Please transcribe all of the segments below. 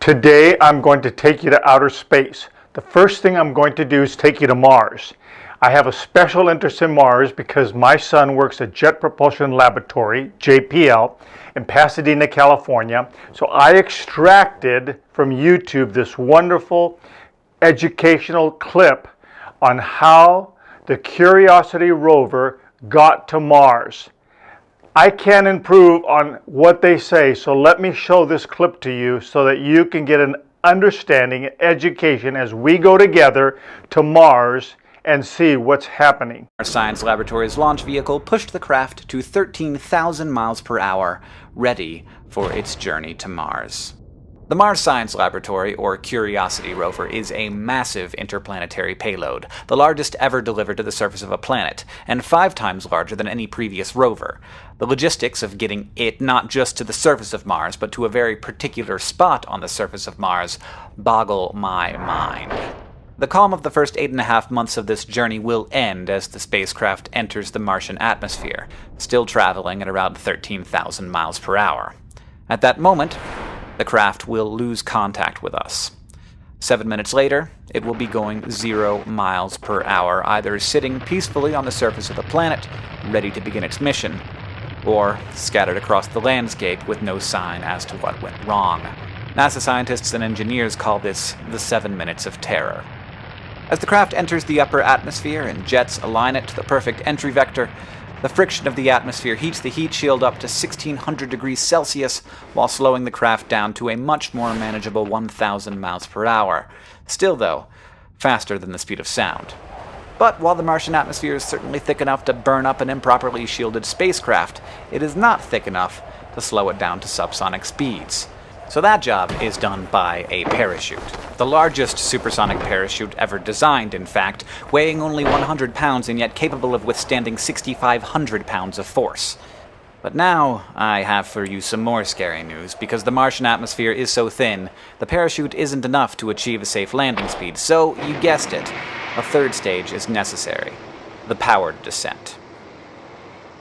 Today I'm going to take you to outer space. The first thing I'm going to do is take you to Mars. I have a special interest in Mars because my son works at Jet Propulsion Laboratory, JPL, in Pasadena, California. So I extracted from YouTube this wonderful educational clip on how the Curiosity rover got to Mars. I can't improve on what they say, so let me show this clip to you so that you can get an understanding and education as we go together to Mars and see what's happening. Our Science Laboratory's launch vehicle pushed the craft to 13,000 miles per hour, ready for its journey to Mars. The Mars Science Laboratory, or Curiosity rover, is a massive interplanetary payload, the largest ever delivered to the surface of a planet, and 5 times larger than any previous rover. The logistics of getting it not just to the surface of Mars, but to a very particular spot on the surface of Mars, boggle my mind. The calm of the first 8.5 months of this journey will end as the spacecraft enters the Martian atmosphere, still traveling at around 13,000 miles per hour. At that moment, the craft will lose contact with us. 7 minutes later, it will be going 0 miles per hour, either sitting peacefully on the surface of the planet, ready to begin its mission, or scattered across the landscape with no sign as to what went wrong. NASA scientists and engineers call this the 7 minutes of terror. As the craft enters the upper atmosphere and jets align it to the perfect entry vector, the friction of the atmosphere heats the heat shield up to 1600 degrees Celsius while slowing the craft down to a much more manageable 1,000 miles per hour. Still, though, faster than the speed of sound. But while the Martian atmosphere is certainly thick enough to burn up an improperly shielded spacecraft, it is not thick enough to slow it down to subsonic speeds. So that job is done by a parachute. The largest supersonic parachute ever designed, in fact, weighing only 100 pounds and yet capable of withstanding 6,500 pounds of force. But now I have for you some more scary news. Because the Martian atmosphere is so thin, the parachute isn't enough to achieve a safe landing speed, so you guessed it, a third stage is necessary: the powered descent.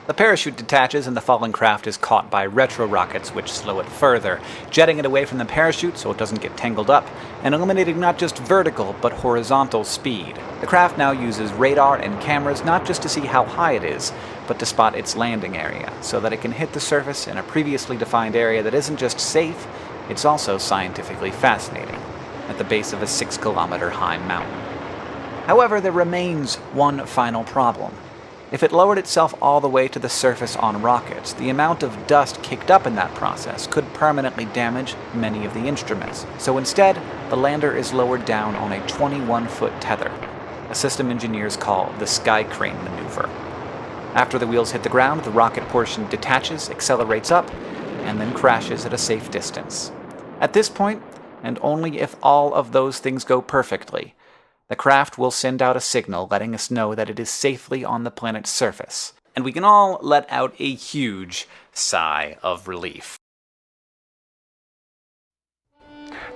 The parachute detaches and the falling craft is caught by retro-rockets which slow it further, jetting it away from the parachute so it doesn't get tangled up, and eliminating not just vertical but horizontal speed. The craft now uses radar and cameras not just to see how high it is, but to spot its landing area, so that it can hit the surface in a previously defined area that isn't just safe, it's also scientifically fascinating, at the base of a 6-kilometer high mountain. However, there remains one final problem. If it lowered itself all the way to the surface on rockets, the amount of dust kicked up in that process could permanently damage many of the instruments. So instead, the lander is lowered down on a 21-foot tether, a system engineers call the sky crane maneuver. After the wheels hit the ground, the rocket portion detaches, accelerates up, and then crashes at a safe distance. At this point, and only if all of those things go perfectly, the craft will send out a signal letting us know that it is safely on the planet's surface, and we can all let out a huge sigh of relief.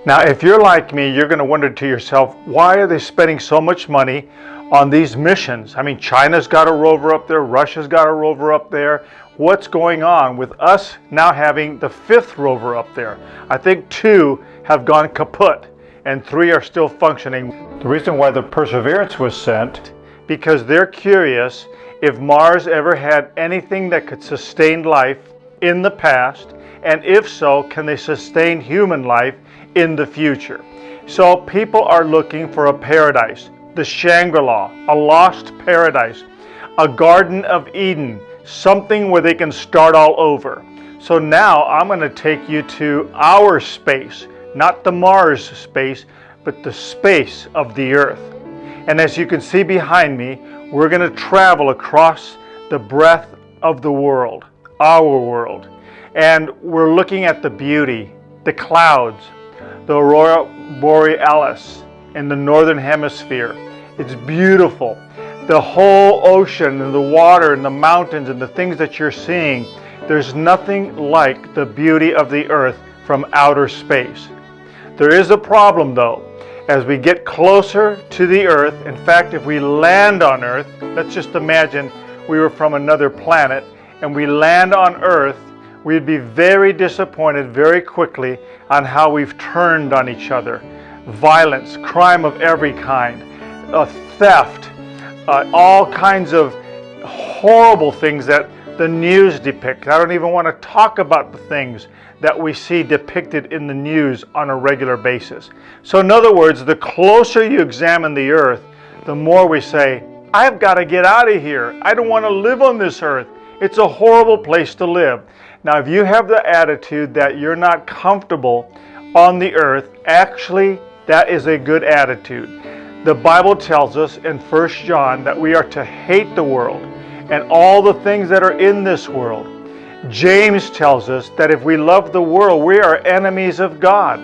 Now, if you're like me, you're going to wonder to yourself, why are they spending so much money on these missions? I mean, China's got a rover up there, Russia's got a rover up there. What's going on with us now having the 5th rover up there? I think 2 have gone kaput and 3 are still functioning. The reason why the Perseverance was sent, because they're curious if Mars ever had anything that could sustain life in the past, and if so, can they sustain human life in the future? So people are looking for a paradise, the Shangri-La, a lost paradise, a Garden of Eden, something where they can start all over. So now I'm going to take you to our space, not the Mars space, but the space of the Earth. And as you can see behind me, we're going to travel across the breadth of the world, our world. And we're looking at the beauty, the clouds, the Aurora Borealis in the northern hemisphere. It's beautiful. The whole ocean and the water and the mountains and the things that you're seeing, there's nothing like the beauty of the Earth from outer space. There is a problem though. As we get closer to the Earth, in fact, if we land on Earth, let's just imagine we were from another planet and we land on Earth, we'd be very disappointed very quickly on how we've turned on each other. Violence, crime of every kind, theft, all kinds of horrible things that the news depicts. I don't even want to talk about the things that we see depicted in the news on a regular basis. So in other words, the closer you examine the earth, the more we say, I've got to get out of here. I don't want to live on this earth. It's a horrible place to live. Now, if you have the attitude that you're not comfortable on the earth, actually, that is a good attitude. The Bible tells us in 1 John that we are to hate the world and all the things that are in this world. James tells us that if we love the world, we are enemies of God.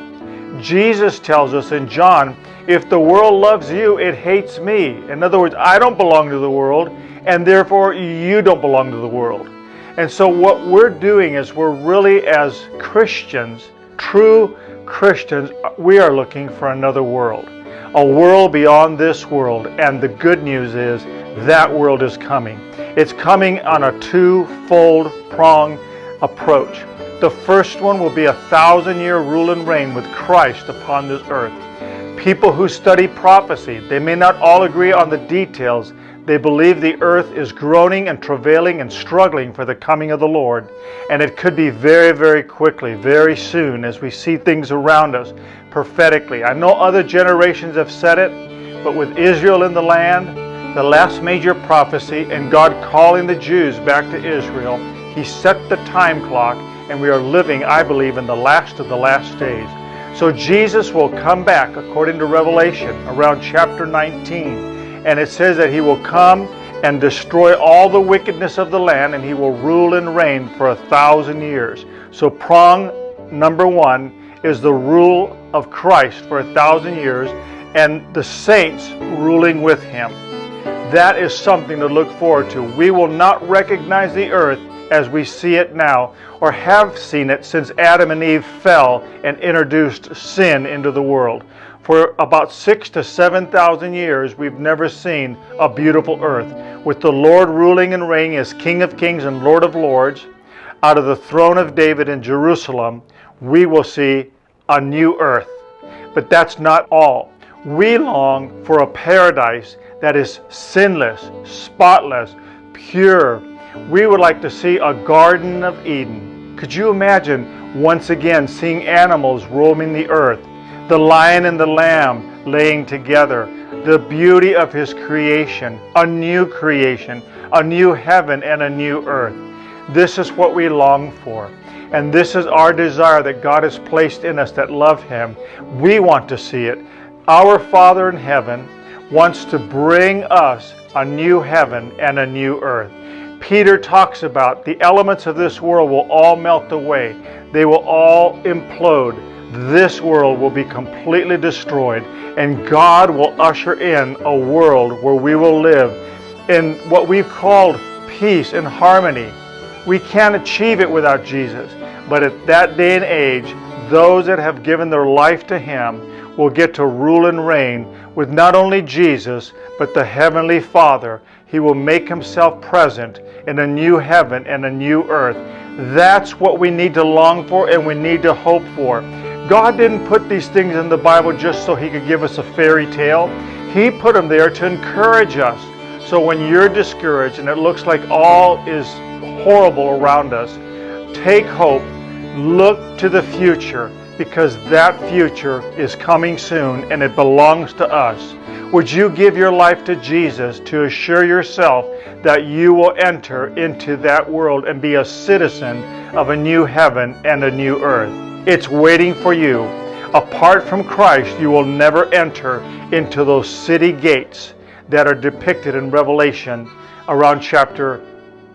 Jesus tells us in John, if the world loves you, it hates me. In other words, I don't belong to the world, and therefore you don't belong to the world. And so what we're doing is we're really, as Christians, true Christians, we are looking for another world. A world beyond this world. And the good news is that world is coming. It's coming on a two-fold prong approach. The first one will be 1,000-year rule and reign with Christ upon this earth. People who study prophecy, they may not all agree on the details. They believe the earth is groaning and travailing and struggling for the coming of the Lord. And it could be very, very quickly, very soon, as we see things around us prophetically. I know other generations have said it, but with Israel in the land, the last major prophecy, and God calling the Jews back to Israel, He set the time clock, and we are living, I believe, in the last of the last days. So Jesus will come back, according to Revelation, around chapter 19. And it says that He will come and destroy all the wickedness of the land, and He will rule and reign for 1,000 years. So prong number one is the rule of Christ for 1,000 years, and the saints ruling with Him. That is something to look forward to. We will not recognize the earth as we see it now, or have seen it since Adam and Eve fell and introduced sin into the world. For about 6,000 to 7,000 years, we've never seen a beautiful earth, with the Lord ruling and reigning as King of Kings and Lord of Lords. Out of the throne of David in Jerusalem, we will see a new earth. But that's not all. We long for a paradise that is sinless, spotless, pure. We would like to see a Garden of Eden. Could you imagine once again seeing animals roaming the earth? The lion and the lamb laying together, the beauty of His creation, a new heaven and a new earth. This is what we long for. And this is our desire that God has placed in us that love Him. We want to see it. Our Father in heaven wants to bring us a new heaven and a new earth. Peter talks about the elements of this world will all melt away. They will all implode. This world will be completely destroyed, and God will usher in a world where we will live in what we've called peace and harmony. We can't achieve it without Jesus, but at that day and age, those that have given their life to Him will get to rule and reign with not only Jesus, but the Heavenly Father. He will make Himself present in a new heaven and a new earth. That's what we need to long for and we need to hope for. God didn't put these things in the Bible just so He could give us a fairy tale. He put them there to encourage us. So when you're discouraged and it looks like all is horrible around us, take hope, look to the future, because that future is coming soon and it belongs to us. Would you give your life to Jesus to assure yourself that you will enter into that world and be a citizen of a new heaven and a new earth? It's waiting for you. Apart from Christ, you will never enter into those city gates that are depicted in Revelation around chapter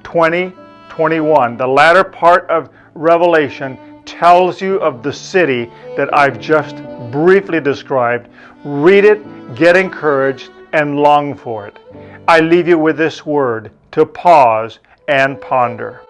20, 21. The latter part of Revelation tells you of the city that I've just briefly described. Read it, get encouraged, and long for it. I leave you with this word to pause and ponder.